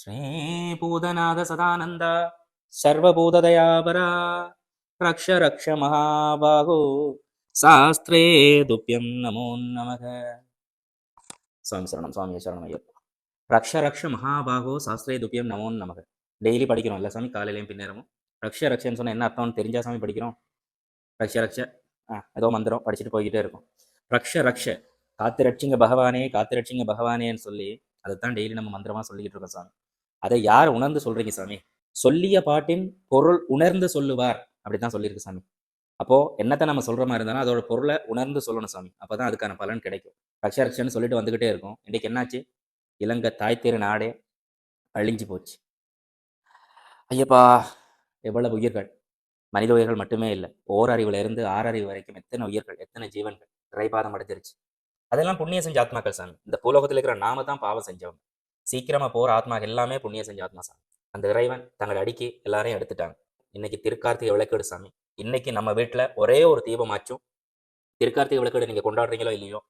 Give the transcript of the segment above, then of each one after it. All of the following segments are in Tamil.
ஸ்ரீபூதநாத சதானந்த சர்வபூததயாபரா ரக்ஷ ரக்ஷ மகாபாகோ சாஸ்திரே துப்பியம் நமோ நமக. சுவாமி சரணம், சுவாமி சரணம் ஐயப்பா. ரக்ஷ ரக்ஷ மகாபாகோ சாஸ்திரே துப்பியம் நமோ நமக. டெய்லி படிக்கிறோம் இல்லை சாமி, காலையிலையும் பின்னேரமும். ரக்ஷ ரக்ஷன்னு சொன்னால் என்ன அர்த்தம்னு தெரிஞ்சா சாமி படிக்கிறோம். ரக்ஷ ரக்ஷ ஏதோ மந்திரம் படிச்சுட்டு போய்கிட்டே இருக்கும். ரக்ஷ ரக்ஷ காத்து ரட்சிங்க பகவானே, காத்து ரட்சிங்க பகவானேன்னு சொல்லி அதைத்தான் டெய்லி நம்ம மந்திரமா சொல்லிக்கிட்டு இருக்கோம் சாமி. அதை யார் உணர்ந்து சொல்றீங்க சாமி? சொல்லிய பாட்டின் பொருள் உணர்ந்து சொல்லுவார், அப்படித்தான் சொல்லியிருக்கு சாமி. அப்போ என்னத்தை நம்ம சொல்ற மாதிரி இருந்தாலும் அதோட பொருளை உணர்ந்து சொல்லணும் சாமி. அப்பதான் அதுக்கான பலன் கிடைக்கும். ரக்ஷ ரக்ஷன்னு சொல்லிட்டு வந்துகிட்டே இருக்கும். இன்னைக்கு என்னாச்சு? இலங்கை தாய் திரு நாடே அழிஞ்சு போச்சு. ஐயப்பா, எவ்வளவு உயிர்கள்! மனித உயிர்கள் மட்டுமே இல்லை, ஓரறிவுல இருந்து ஆறறிவு வரைக்கும் எத்தனை உயிர்கள், எத்தனை ஜீவன்கள் இறைபாதம் அடைஞ்சிருச்சு. அதெல்லாம் புண்ணியம் செஞ்ச ஆத்மாக்கள் சாமி. இந்த பூலோகத்தில் இருக்கிற நாம தான் பாவம் செஞ்சவங்க. சீக்கிரமா போற ஆத்மா எல்லாமே புண்ணியம் செஞ்ச ஆத்மா சாமி. அந்த இறைவன் தங்களை அடிக்கி எல்லாரையும் எடுத்துட்டாங்க. இன்னைக்கு திருக்கார்த்திகை விளக்கெடு சாமி. இன்னைக்கு நம்ம வீட்டுல ஒரே ஒரு தீபமாச்சும் திருக்கார்த்திகை விளக்கெடு நீங்க கொண்டாடுறீங்களோ இல்லையோ,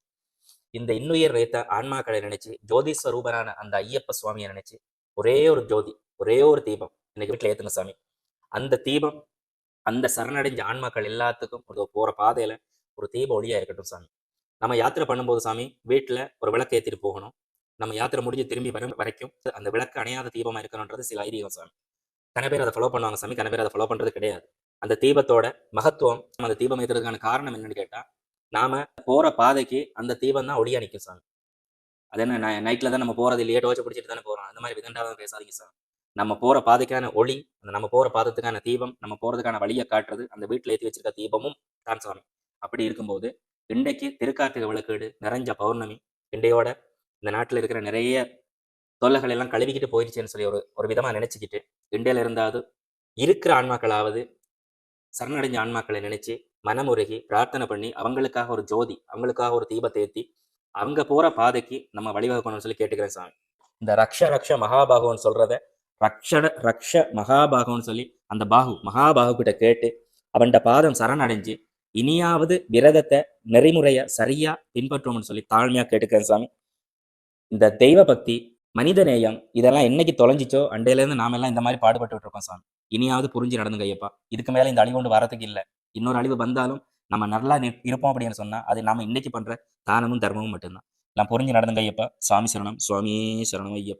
இந்த இன்னுயிர் வைத்த ஆன்மாக்களை நினைச்சு, ஜோதி ஸ்வரூபனான அந்த ஐயப்ப சுவாமியை நினைச்சு ஒரே ஒரு ஜோதி, ஒரே ஒரு தீபம் இன்னைக்கு வீட்டுல ஏத்துங்க சாமி. அந்த தீபம் அந்த சரணடைஞ்ச ஆன்மாக்கள் எல்லாத்துக்கும் போற பாதையில ஒரு தீப ஒளியா இருக்கட்டும் சாமி. நம்ம யாத்திரை பண்ணும்போது சாமி வீட்டுல ஒரு விளக்கு ஏத்திட்டு போகணும். நம்ம யாத்திரை முடிஞ்சு திரும்பி வரும் வரைக்கும் அந்த விளக்கு அணையாத தீபமா இருக்கணும்ன்றது சில ஐதீகம் சாமி. கன பேர் அதை ஃபாலோ பண்ணுவாங்க சாமி, கன பேர் அதை ஃபாலோ பண்றது கிடையாது. அந்த தீபத்தோட மகத்துவம், அந்த தீபம் ஏற்றுறதுக்கான காரணம் என்னன்னு கேட்டா, நாம போற பாதைக்கு அந்த தீபம் தான் ஒளியா நிற்கும் சாமி. அது என்ன நைட்ல தான் நம்ம போறது இல்லையே, டோச்சை பிடிச்சிட்டு தானே போறோம், அந்த மாதிரி விதண்டாதான் பேசாதீங்க சாமி. நம்ம போற பாதைக்கான ஒளி, அந்த நம்ம போற பாதத்துக்கான தீபம், நம்ம போறதுக்கான வழியை காட்டுறது அந்த வீட்டுல ஏற்றி வச்சிருக்க தீபமும் தான் சாமி. அப்படி இருக்கும்போது இன்றைக்கு திருக்கார்த்திகை விளக்கேடு நிறைஞ்ச பௌர்ணமி. இண்டையோட இந்த நாட்டில் இருக்கிற நிறைய தொல்லைகள் எல்லாம் கழுவிக்கிட்டு போயிடுச்சுன்னு சொல்லி ஒரு விதமா நினைச்சுக்கிட்டு, இண்டையில இருந்தாவது இருக்கிற ஆன்மாக்களாவது சரணடைஞ்ச ஆன்மாக்களை நினைச்சு மனமுருகி பிரார்த்தனை பண்ணி அவங்களுக்காக ஒரு ஜோதி, அவங்களுக்காக ஒரு தீபத்தை ஏற்றி அவங்க போற பாதைக்கு நம்ம வழிவகுக்கணும்னு சொல்லி கேட்டுக்கிறேன் சாமி. இந்த ரக்ஷ ரக்ஷ மகாபாகுன்னு சொல்றத ரக்ஷ மகாபாகுன்னு சொல்லி அந்த பாகு மகாபாகு கிட்ட கேட்டு அவன்கிட்ட பாதம் சரணடைஞ்சு இனியாவது விரதத்தை நெறிமுறைய சரியா பின்பற்றும்னு சொல்லி தாழ்மையா கேட்டுக்கிறேன் சாமி. இந்த தெய்வ பக்தி, மனித நேயம் இதெல்லாம் என்னைக்கு தொலைஞ்சிச்சோ அண்டையில இருந்து நாம எல்லாம் இந்த மாதிரி பாடுபட்டு இருக்கோம் சாமி. இனியாவது புரிஞ்சு நடந்துங்க ஐயப்பா. இதுக்கு மேல இந்த அழிவு கொண்டு வரதுக்கு இல்லை. இன்னொரு அழிவு வந்தாலும் நம்ம நல்லா இருப்போம் அப்படின்னு சொன்னா அது நாம இன்னைக்கு பண்ற தானமும் தர்மமும் மட்டும்தான். நான் புரிஞ்சு நடந்துங்க ஐயப்பா. சுவாமி சரணம், சுவாமியே சரணம் ஐயப்பா.